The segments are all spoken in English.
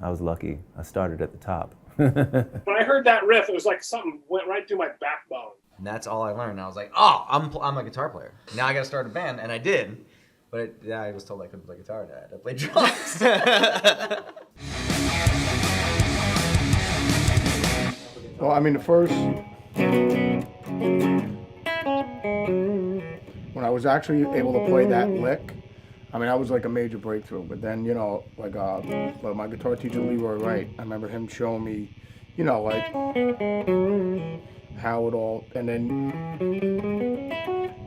I was lucky. I started at the top. When I heard that riff, it was like something went right through my backbone. And that's all I learned. And I was like, oh, I'm a guitar player. Now I got to start a band, and I did. But I was told I couldn't play guitar. I had to play drums. Well, I mean, the first, when I was actually able to play that lick, I mean, that was like a major breakthrough. But then, you know, like my guitar teacher, Leroy Wright, I remember him showing me, you know, like how it all, and then,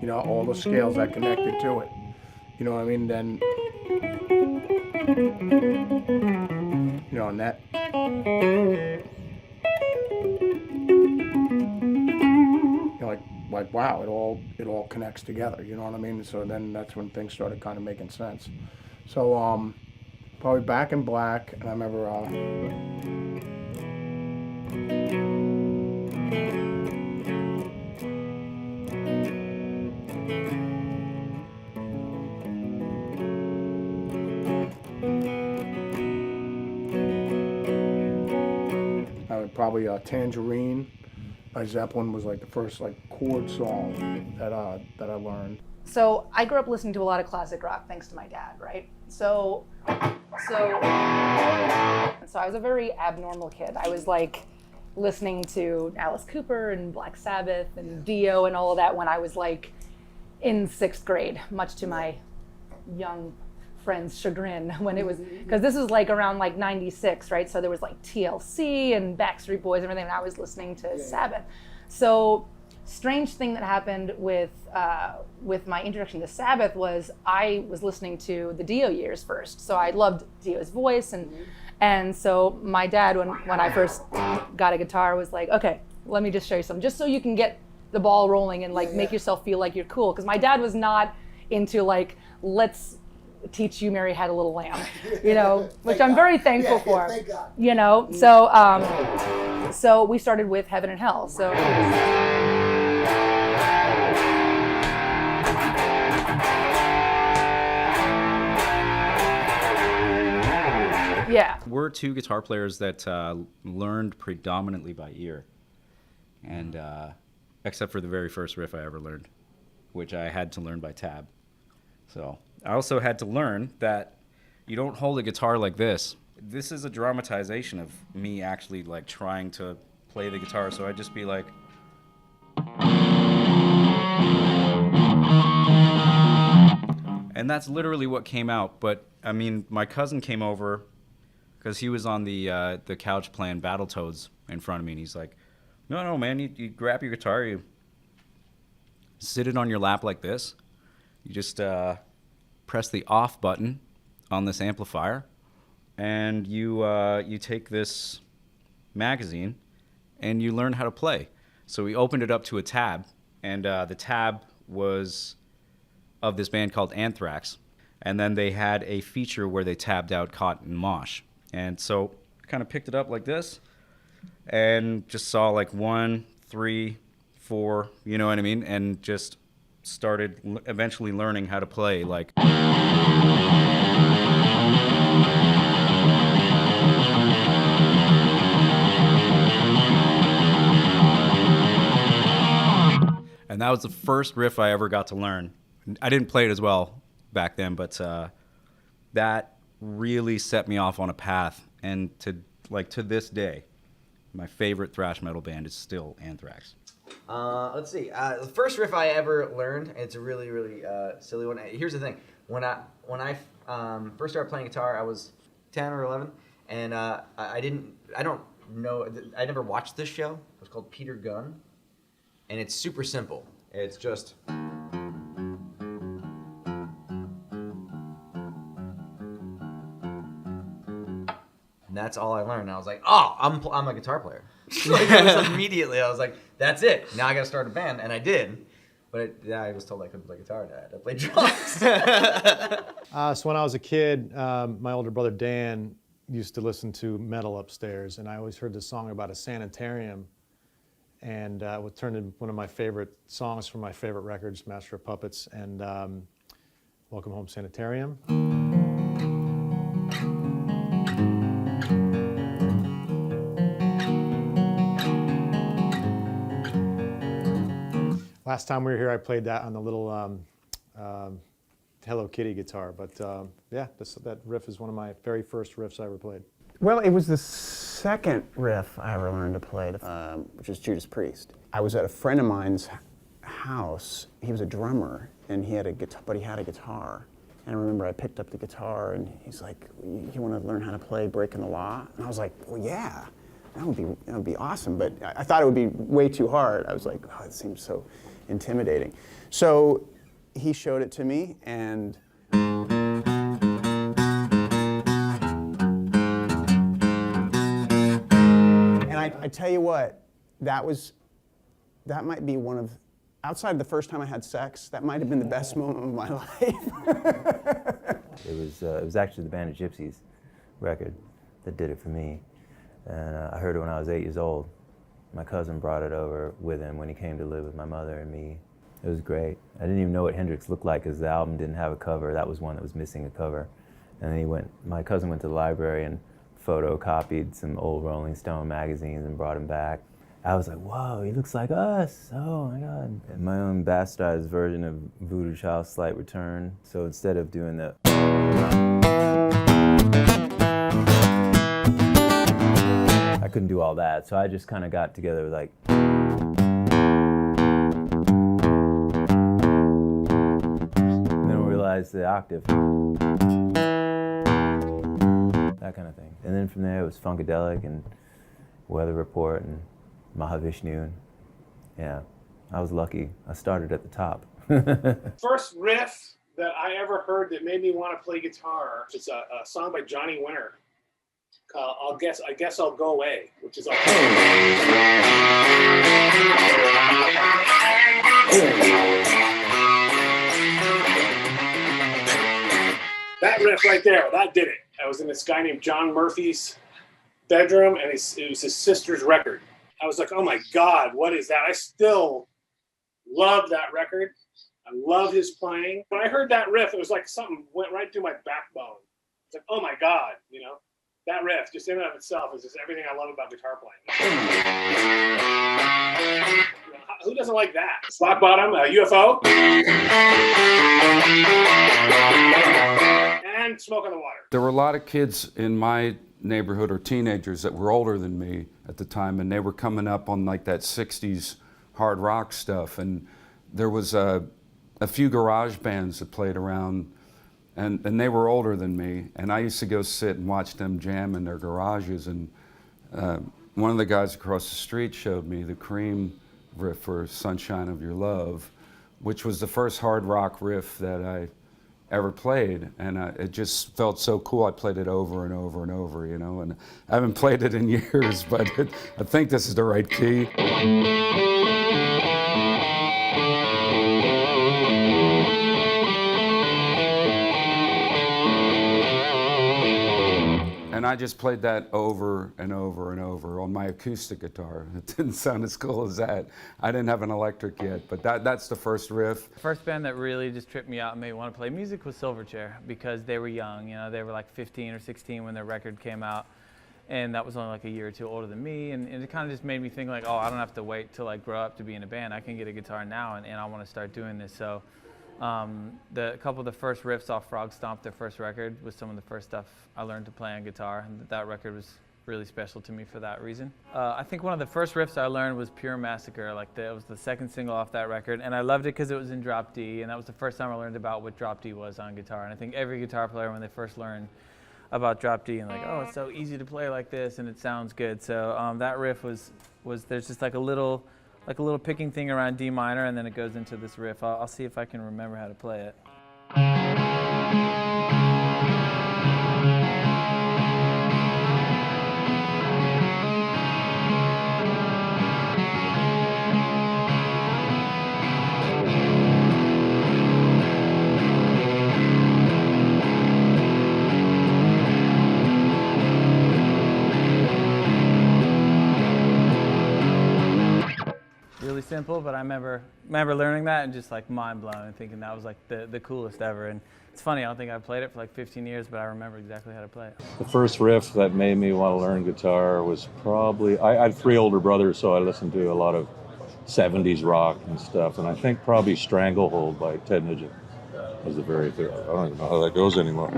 you know, all the scales that connected to it. You know what I mean? Then, you know, and that, you know, like wow, it all connects together. You know what I mean? So then that's when things started kind of making sense. So probably Back in Black, and I remember. Probably Tangerine by Zeppelin was like the first like chord song that I learned. So I grew up listening to a lot of classic rock thanks to my dad, right? So I was a very abnormal kid. I was like listening to Alice Cooper and Black Sabbath and Dio and all of that when I was like in 6th grade, much to my young friends' chagrin, when it was, because this was like around like 96, right? So there was like TLC and Backstreet Boys and everything, and I was listening to Sabbath. So strange thing that happened with my introduction to Sabbath was I was listening to the Dio years first. So I loved Dio's voice, and so my dad, when I first got a guitar, was like, okay, let me just show you something, just so you can get the ball rolling and like make yourself feel like you're cool. Because my dad was not into like, let's teach you Mary Had a Little Lamb, you know, which I'm very thankful for, you know. So we started with Heaven and Hell. So yeah. We're two guitar players that learned predominantly by ear, and except for the very first riff I ever learned, which I had to learn by tab. So I also had to learn that you don't hold a guitar like this. This is a dramatization of me actually like trying to play the guitar. So I'd just be like, and that's literally what came out. But I mean, my cousin came over because he was on the couch playing Battletoads in front of me, and he's like, no, man, you grab your guitar, you sit it on your lap like this, you just press the off button on this amplifier, and you take this magazine and you learn how to play. So we opened it up to a tab, and the tab was of this band called Anthrax, and then they had a feature where they tabbed out Cotton Mosh. And so I kind of picked it up like this and just saw like 1, 3, 4, you know what I mean, and just started eventually learning how to play like. And that was the first riff I ever got to learn. I didn't play it as well back then, but that really set me off on a path. And to this day, my favorite thrash metal band is still Anthrax. Let's see. The first riff I ever learned, it's a really, really silly one. Here's the thing. When I first started playing guitar, I was 10 or 11, and I don't know, I never watched this show. It was called Peter Gunn, and it's super simple. It's just... And that's all I learned. And I was like, oh, I'm a guitar player. Like, immediately, I was like, that's it. Now I got to start a band, and I did. But I was told I couldn't play guitar, and I had to play drums. So when I was a kid, my older brother Dan used to listen to metal upstairs, and I always heard this song about a sanitarium, and it turned into one of my favorite songs from my favorite records, Master of Puppets, and Welcome Home Sanitarium. Last time we were here, I played that on the little Hello Kitty guitar. But yeah, that riff is one of my very first riffs I ever played. Well, it was the second riff I ever learned to play, which is Judas Priest. I was at a friend of mine's house. He was a drummer, and he had a guitar, but he had a guitar. And I remember I picked up the guitar, and he's like, "You want to learn how to play Breaking the Law?" And I was like, "Well, yeah, that would be awesome." But I thought it would be way too hard. I was like, "Oh, it seems so intimidating." So he showed it to me, and I tell you what, that might be one of, outside the first time I had sex, that might have been the best moment of my life. It was actually the Band of Gypsies record that did it for me. And I heard it when I was 8 years old. My cousin brought it over with him when he came to live with my mother and me. It was great. I didn't even know what Hendrix looked like because the album didn't have a cover. That was one that was missing a cover. And then my cousin went to the library and photocopied some old Rolling Stone magazines and brought him back. I was like, whoa, he looks like us. Oh my God. And my own bastardized version of Voodoo Child's Slight Return. So instead of doing the I couldn't do all that. So I just kind of got together like and then realized the octave. That kind of thing. And then from there it was Funkadelic and Weather Report and Mahavishnu. Yeah, I was lucky. I started at the top. First riff that I ever heard that made me want to play guitar is a song by Johnny Winter called I Guess I'll Go Away, which is that riff right there, that did it. I was in this guy named John Murphy's bedroom, and it was his sister's record. I was like, oh my God, what is that? I still love that record. I love his playing. When I heard that riff, it was like something went right through my backbone. It's like, oh my God, that riff, just in and of itself, is just everything I love about guitar playing. Who doesn't like that? Slap Bottom, UFO, and Smoke on the Water. There were a lot of kids in my neighborhood, or teenagers, that were older than me at the time, and they were coming up on like that 60s hard rock stuff, and there was a few garage bands that played around, and they were older than me, and I used to go sit and watch them jam in their garages, and one of the guys across the street showed me the Cream riff for Sunshine of Your Love, which was the first hard rock riff that I ever played, and it just felt so cool. I played it over and over and over, and I haven't played it in years, but I think this is the right key. And I just played that over and over and over on my acoustic guitar. It didn't sound as cool as that. I didn't have an electric yet, but that's the first riff. The first band that really just tripped me out and made me want to play music was Silverchair, because they were young. They were like 15 or 16 when their record came out, and that was only like a year or two older than me, and it kind of just made me think like, oh, I don't have to wait till I grow up to be in a band. I can get a guitar now, and I want to start doing this. So a couple of the first riffs off Frog Stomp, their first record, was some of the first stuff I learned to play on guitar, and that record was really special to me for that reason. I think one of the first riffs I learned was Pure Massacre. It was the second single off that record, and I loved it because it was in drop D, and that was the first time I learned about what drop D was on guitar. And I think every guitar player, when they first learn about drop D, and like, oh, it's so easy to play like this, and it sounds good. So that riff was there's just like a little picking thing around D minor, and then it goes into this riff. I'll see if I can remember how to play it. Really simple, but I remember learning that and just like mind blown and thinking that was like the coolest ever. And it's funny, I don't think I played it for like 15 years, but I remember exactly how to play it. The first riff that made me want to learn guitar was probably, I had 3 older brothers, so I listened to a lot of 70s rock and stuff. And I think probably Stranglehold by Ted Nugent was the very third. I don't even know how that goes anymore.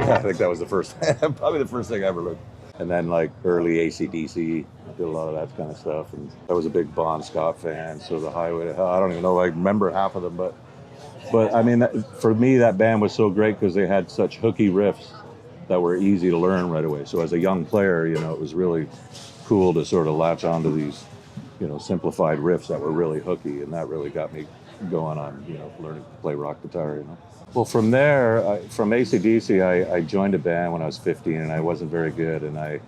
Yeah, I think that was the first, probably the first thing I ever looked. And then like early AC/DC, I did a lot of that kind of stuff. And I was a big Bon Scott fan, so the Highway to Hell, I don't even know, I remember half of them, but I mean, for me, that band was so great because they had such hooky riffs that were easy to learn right away. So as a young player, you know, it was really cool to sort of latch onto these, you know, simplified riffs that were really hooky, and that really got me going on, you know, learning to play rock guitar, you know. Well, from there, from AC/DC, I joined a band when I was 15, and I wasn't very good, and I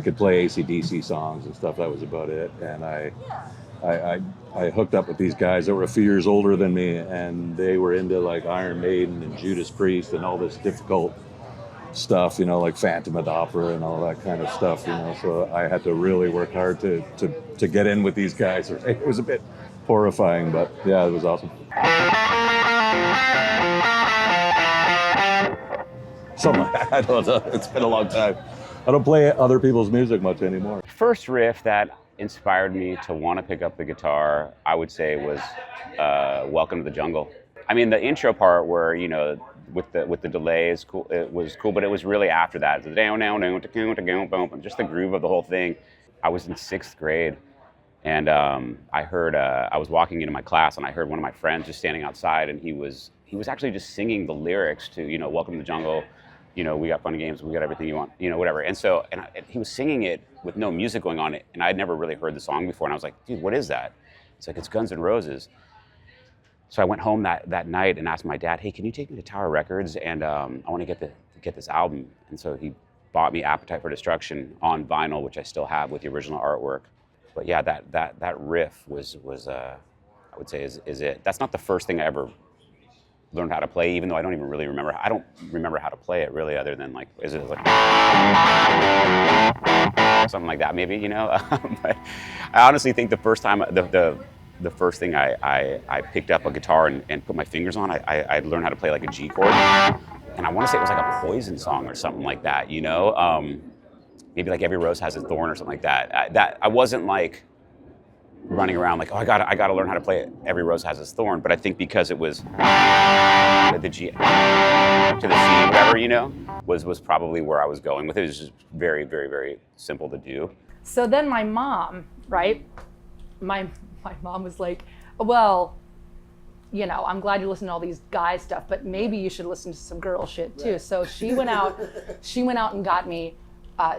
could play AC/DC songs and stuff. That was about it. And I hooked up with these guys that were a few years older than me, and they were into like Iron Maiden and Judas Priest and all this difficult stuff, you know, like Phantom of the Opera and all that kind of stuff, you know. So I had to really work hard to get in with these guys. It was a bit horrifying, but yeah, it was awesome. Something like that. I don't know. It's been a long time. I don't play other people's music much anymore. First riff that inspired me to want to pick up the guitar, I would say, was Welcome to the Jungle. I mean, the intro part where, you know, with the delay is cool. It was cool, but it was really after that. The down, just the groove of the whole thing. I was in 6th grade, and I heard I was walking into my class, and I heard one of my friends just standing outside, and he was actually just singing the lyrics to, you know, Welcome to the Jungle. You know, we got fun games, we got everything you want, you know, whatever. And so, he was singing it with no music going on, and I'd never really heard the song before, and I was like, dude, what is that? It's like, it's Guns N' Roses. So I went home that night and asked my dad, hey, can you take me to Tower Records, and I want to get this album. And so he bought me Appetite for Destruction on vinyl, which I still have with the original artwork. But yeah, that riff was I would say is it. That's not the first thing I ever learned how to play, even though I don't even really remember. I don't remember how to play it really, other than like, is it like something like that maybe, you know? But I honestly think the first time, the first thing I picked up a guitar and put my fingers on, I learned how to play like a G chord. And I want to say it was like a Poison song or something like that, you know? Maybe like Every Rose Has Its Thorn or something like that. I wasn't like running around like, oh, I gotta learn how to play it. Every Rose Has Its Thorn. But I think because it was the G to the C, whatever, you know, was probably where I was going with it. It was just very, very, very simple to do. So then my mom, right? My mom was like, well, you know, I'm glad you listen to all these guy stuff, but maybe you should listen to some girl shit too. So she went out and got me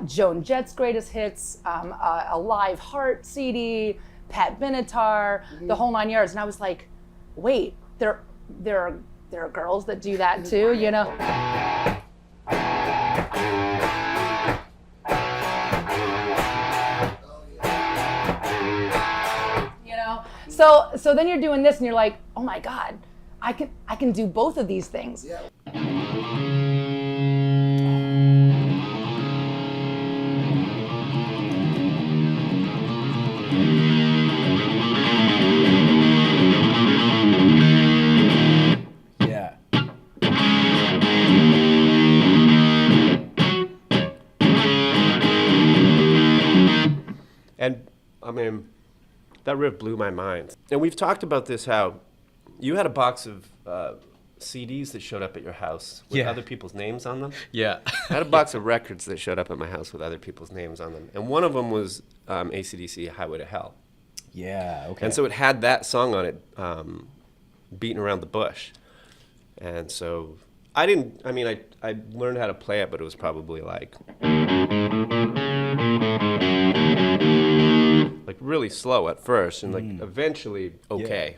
Joan Jett's Greatest Hits, a Live Heart CD, Pat Benatar, the whole 9 yards. And I was like, wait, there are girls that do that too, you know? You know? So then you're doing this and you're like, oh my God, I can do both of these things. Yeah. And I mean, that riff blew my mind. And we've talked about this, how you had a box of CDs that showed up at your house with other people's names on them. Yeah. I had a box of records that showed up at my house with other people's names on them. And one of them was AC/DC, Highway to Hell. Yeah, okay. And so it had that song on it, Beating Around the Bush. And so I learned how to play it, but it was probably like really slow at first, and like eventually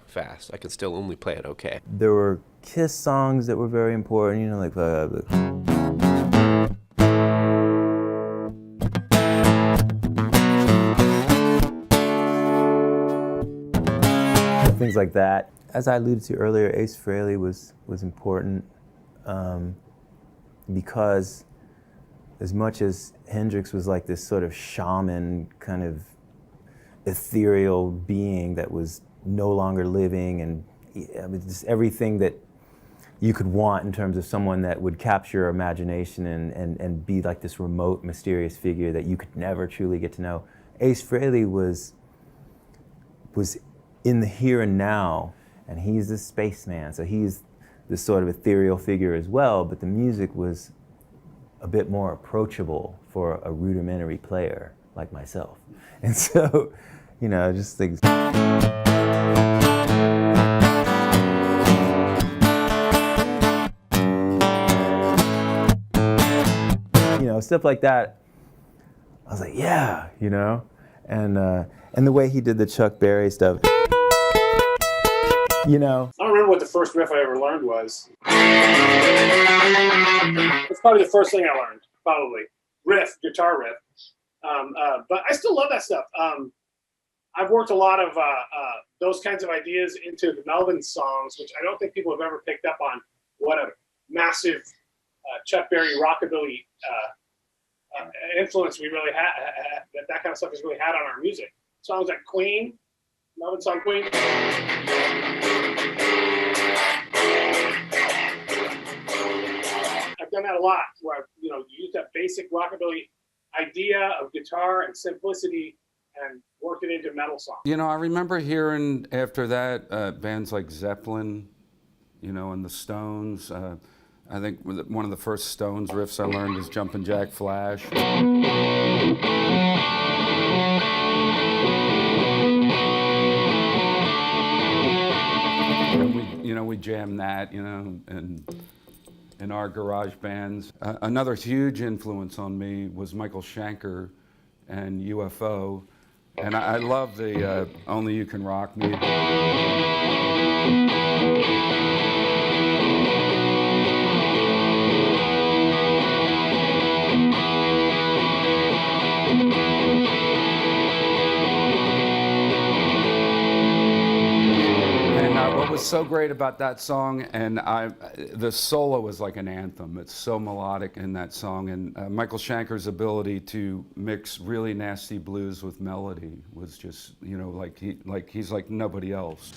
fast. I could still only play it okay. There were Kiss songs that were very important, you know, like things like that. As I alluded to earlier, Ace Frehley was important because as much as Hendrix was like this sort of shaman kind of ethereal being that was no longer living, and I mean, just everything that you could want in terms of someone that would capture your imagination and be like this remote, mysterious figure that you could never truly get to know. Ace Frehley was in the here and now, and he's the spaceman, so he's this sort of ethereal figure as well, but the music was a bit more approachable for a rudimentary player like myself. And so, you know, just things. You know, stuff like that, I was like, yeah, you know? And the way he did the Chuck Berry stuff, you know. I don't remember what the first riff I ever learned was. It's probably the first thing I learned, probably. Riff, guitar riff. But I still love that stuff. I've worked a lot of those kinds of ideas into the Melvin songs, which I don't think people have ever picked up on. What a massive Chuck Berry rockabilly influence we really had, that kind of stuff has really had on our music. Songs like Queen, Melvin song Queen. I've done that a lot, where I've, you know, used that basic rockabilly idea of guitar and simplicity and worked it into metal songs. You know, I remember hearing after that bands like Zeppelin, you know, and the Stones. I think one of the first Stones riffs I learned is Jumpin' Jack Flash. We jammed that, you know, and in our garage bands. Another huge influence on me was Michael Schenker and UFO, and I love the Only You Can Rock Me. What was so great about that song, and the solo is like an anthem. It's so melodic in that song, and Michael Schenker's ability to mix really nasty blues with melody was just, you know, like he's like nobody else.